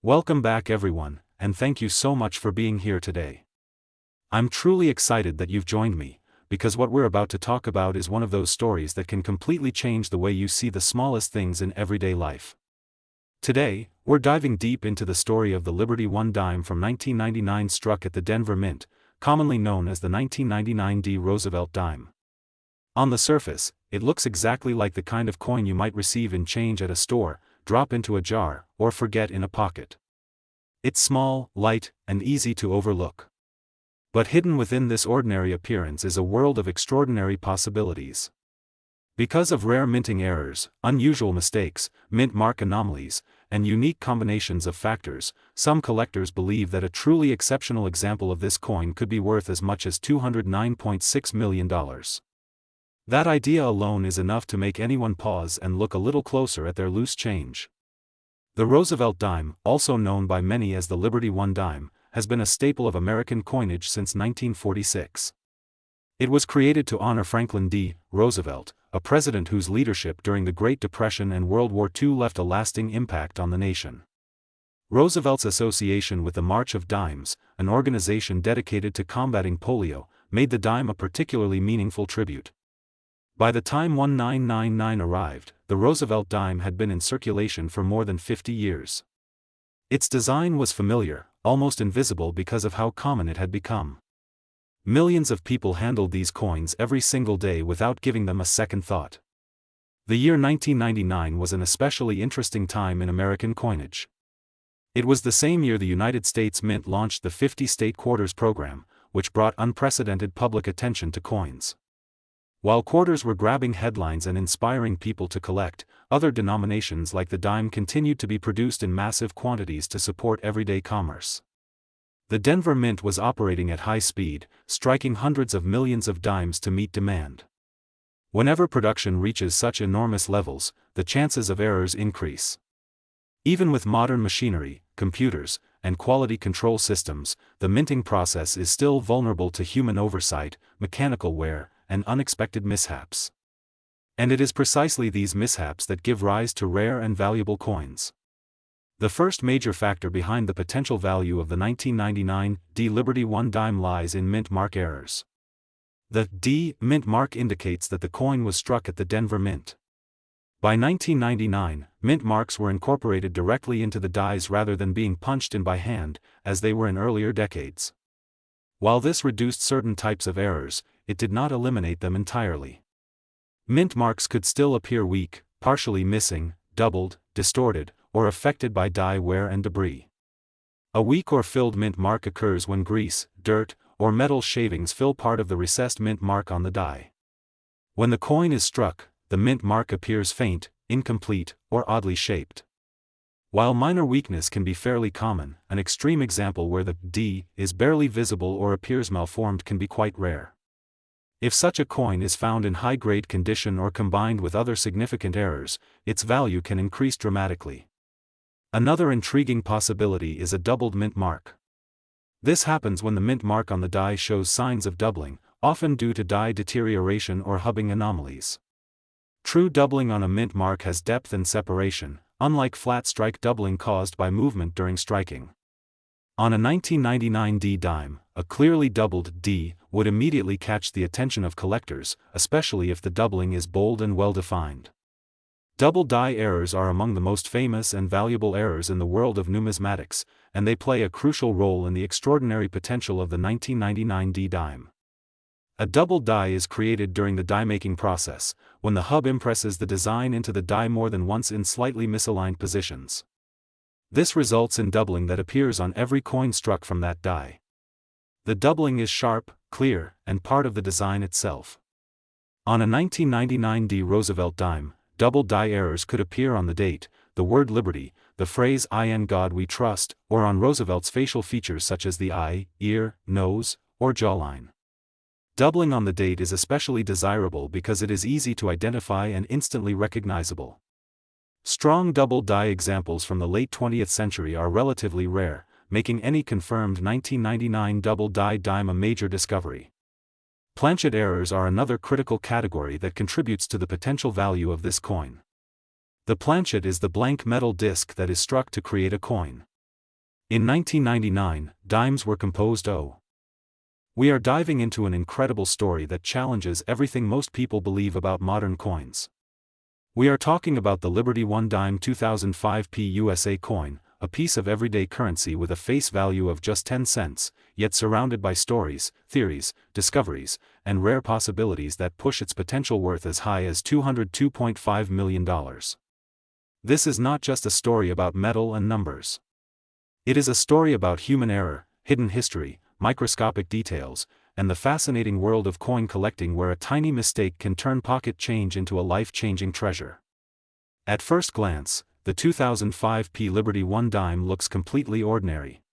Welcome back everyone, and thank you so much for being here today. I'm truly excited that you've joined me, because what we're about to talk about is one of those stories that can completely change the way you see the smallest things in everyday life. Today, we're diving deep into the story of the Liberty One dime from 1999 struck at the Denver Mint, commonly known as the 1999 D. Roosevelt dime. On the surface, it looks exactly like the kind of coin you might receive in change at a store, drop into a jar, or forget in a pocket. It's small, light, and easy to overlook. But hidden within this ordinary appearance is a world of extraordinary possibilities. Because of rare minting errors, unusual mistakes, mint mark anomalies, and unique combinations of factors, some collectors believe that a truly exceptional example of this coin could be worth as much as $209.6 million. That idea alone is enough to make anyone pause and look a little closer at their loose change. The Roosevelt dime, also known by many as the Liberty One dime, has been a staple of American coinage since 1946. It was created to honor Franklin D. Roosevelt, a president whose leadership during the Great Depression and World War II left a lasting impact on the nation. Roosevelt's association with the March of Dimes, an organization dedicated to combating polio, made the dime a particularly meaningful tribute. By the time 1999 arrived, the Roosevelt dime had been in circulation for more than 50 years. Its design was familiar, almost invisible because of how common it had become. Millions of people handled these coins every single day without giving them a second thought. The year 1999 was an especially interesting time in American coinage. It was the same year the United States Mint launched the 50-state quarters program, which brought unprecedented public attention to coins. While quarters were grabbing headlines and inspiring people to collect, other denominations like the dime continued to be produced in massive quantities to support everyday commerce. The Denver Mint was operating at high speed, striking hundreds of millions of dimes to meet demand. Whenever production reaches such enormous levels, the chances of errors increase. Even with modern machinery, computers, and quality control systems, the minting process is still vulnerable to human oversight, mechanical wear, and unexpected mishaps. And it is precisely these mishaps that give rise to rare and valuable coins. The first major factor behind the potential value of the 1999 D. Liberty One dime lies in mint mark errors. The D. mint mark indicates that the coin was struck at the Denver Mint. By 1999, mint marks were incorporated directly into the dies rather than being punched in by hand, as they were in earlier decades. While this reduced certain types of errors, it did not eliminate them entirely. Mint marks could still appear weak, partially missing, doubled, distorted, or affected by die wear and debris. A weak or filled mint mark occurs when grease, dirt, or metal shavings fill part of the recessed mint mark on the die. When the coin is struck, the mint mark appears faint, incomplete, or oddly shaped. While minor weakness can be fairly common, an extreme example where the D is barely visible or appears malformed can be quite rare. If such a coin is found in high-grade condition or combined with other significant errors, its value can increase dramatically. Another intriguing possibility is a doubled mint mark. This happens when the mint mark on the die shows signs of doubling, often due to die deterioration or hubbing anomalies. True doubling on a mint mark has depth and separation, unlike flat strike doubling caused by movement during striking. On a 1999 D dime, a clearly doubled D would immediately catch the attention of collectors, especially if the doubling is bold and well-defined. Double die errors are among the most famous and valuable errors in the world of numismatics, and they play a crucial role in the extraordinary potential of the 1999 D dime. A double die is created during the die-making process, when the hub impresses the design into the die more than once in slightly misaligned positions. This results in doubling that appears on every coin struck from that die. The doubling is sharp, clear, and part of the design itself. On a 1999 D. Roosevelt dime, double die errors could appear on the date, the word liberty, the phrase "In God We Trust," or on Roosevelt's facial features such as the eye, ear, nose, or jawline. Doubling on the date is especially desirable because it is easy to identify and instantly recognizable. Strong double die examples from the late 20th century are relatively rare, making any confirmed 1999 double die dime a major discovery. Planchet errors are another critical category that contributes to the potential value of this coin. The planchet is the blank metal disc that is struck to create a coin. In 1999, dimes were composed. We are diving into an incredible story that challenges everything most people believe about modern coins. We are talking about the Liberty 1 dime 2005 USA coin, a piece of everyday currency with a face value of just 10 cents, yet surrounded by stories, theories, discoveries, and rare possibilities that push its potential worth as high as $202.5 million. This is not just a story about metal and numbers. It is a story about human error, hidden history, microscopic details, and the fascinating world of coin collecting where a tiny mistake can turn pocket change into a life-changing treasure. At first glance, the 2005 Liberty 1 dime looks completely ordinary.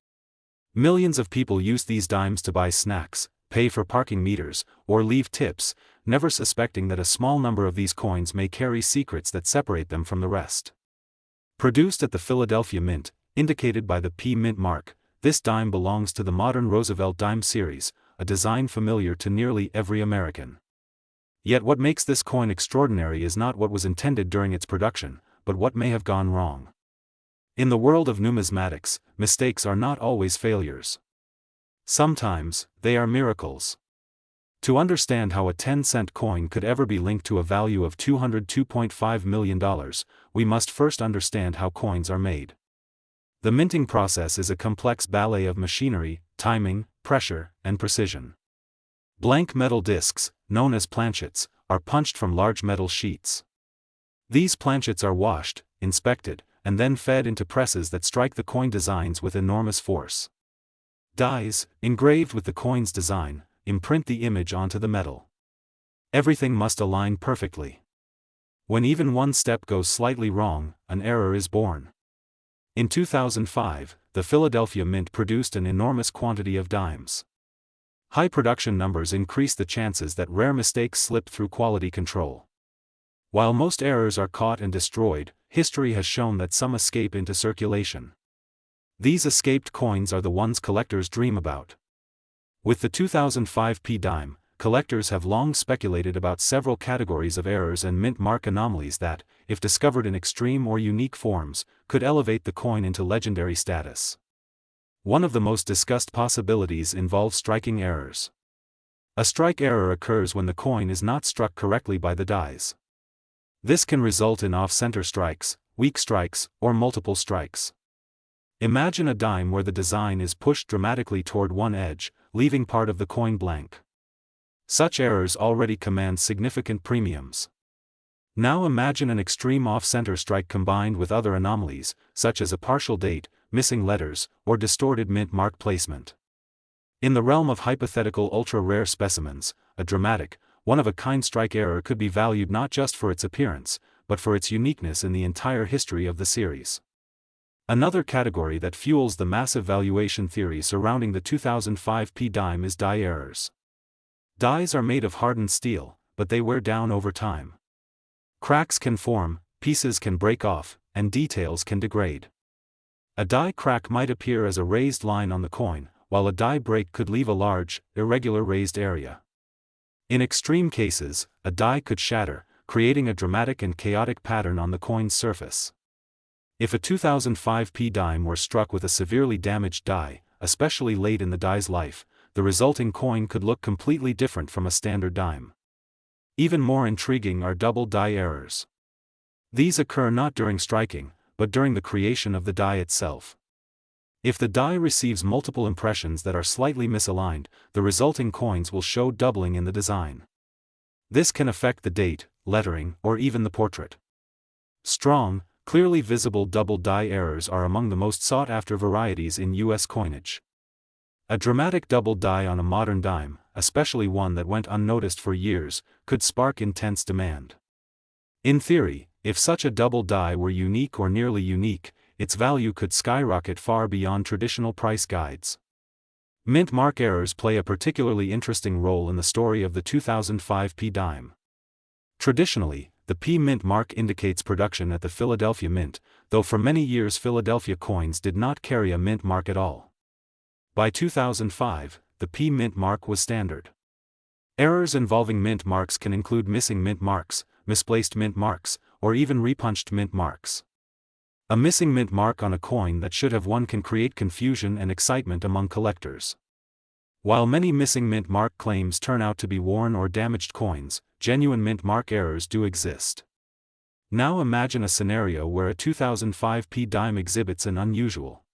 Millions of people use these dimes to buy snacks, pay for parking meters, or leave tips, never suspecting that a small number of these coins may carry secrets that separate them from the rest. Produced at the Philadelphia Mint, indicated by the P Mint mark, this dime belongs to the modern Roosevelt dime series, a design familiar to nearly every American. Yet what makes this coin extraordinary is not what was intended during its production, but what may have gone wrong. In the world of numismatics, mistakes are not always failures. Sometimes, they are miracles. To understand how a 10-cent coin could ever be linked to a value of $202.5 million, we must first understand how coins are made. The minting process is a complex ballet of machinery, timing, pressure, and precision. Blank metal discs, known as planchets, are punched from large metal sheets. These planchets are washed, inspected, and then fed into presses that strike the coin designs with enormous force. Dies, engraved with the coin's design, imprint the image onto the metal. Everything must align perfectly. When even one step goes slightly wrong, an error is born. In 2005, the Philadelphia Mint produced an enormous quantity of dimes. High production numbers increase the chances that rare mistakes slip through quality control. While most errors are caught and destroyed, history has shown that some escape into circulation. These escaped coins are the ones collectors dream about. With the 2005 dime, collectors have long speculated about several categories of errors and mint mark anomalies that, if discovered in extreme or unique forms, could elevate the coin into legendary status. One of the most discussed possibilities involves striking errors. A strike error occurs when the coin is not struck correctly by the dies. This can result in off-center strikes, weak strikes, or multiple strikes. Imagine a dime where the design is pushed dramatically toward one edge, leaving part of the coin blank. Such errors already command significant premiums. Now imagine an extreme off-center strike combined with other anomalies, such as a partial date, missing letters, or distorted mint mark placement. In the realm of hypothetical ultra-rare specimens, a dramatic, one-of-a-kind strike error could be valued not just for its appearance, but for its uniqueness in the entire history of the series. Another category that fuels the massive valuation theory surrounding the 2005 dime is die errors. Dies are made of hardened steel, but they wear down over time. Cracks can form, pieces can break off, and details can degrade. A die crack might appear as a raised line on the coin, while a die break could leave a large, irregular raised area. In extreme cases, a die could shatter, creating a dramatic and chaotic pattern on the coin's surface. If a 2005 dime were struck with a severely damaged die, especially late in the die's life, the resulting coin could look completely different from a standard dime. Even more intriguing are double die errors. These occur not during striking, but during the creation of the die itself. If the die receives multiple impressions that are slightly misaligned, the resulting coins will show doubling in the design. This can affect the date, lettering, or even the portrait. Strong, clearly visible double die errors are among the most sought-after varieties in U.S. coinage. A dramatic double die on a modern dime, especially one that went unnoticed for years, could spark intense demand. In theory, if such a double die were unique or nearly unique, its value could skyrocket far beyond traditional price guides. Mint mark errors play a particularly interesting role in the story of the 2005 dime. Traditionally, the P Mint mark indicates production at the Philadelphia Mint, though for many years Philadelphia coins did not carry a mint mark at all. By 2005, the P Mint mark was standard. Errors involving mint marks can include missing mint marks, misplaced mint marks, or even repunched mint marks. A missing mint mark on a coin that should have won can create confusion and excitement among collectors. While many missing mint mark claims turn out to be worn or damaged coins, genuine mint mark errors do exist. Now imagine a scenario where a 2005 dime exhibits an unusual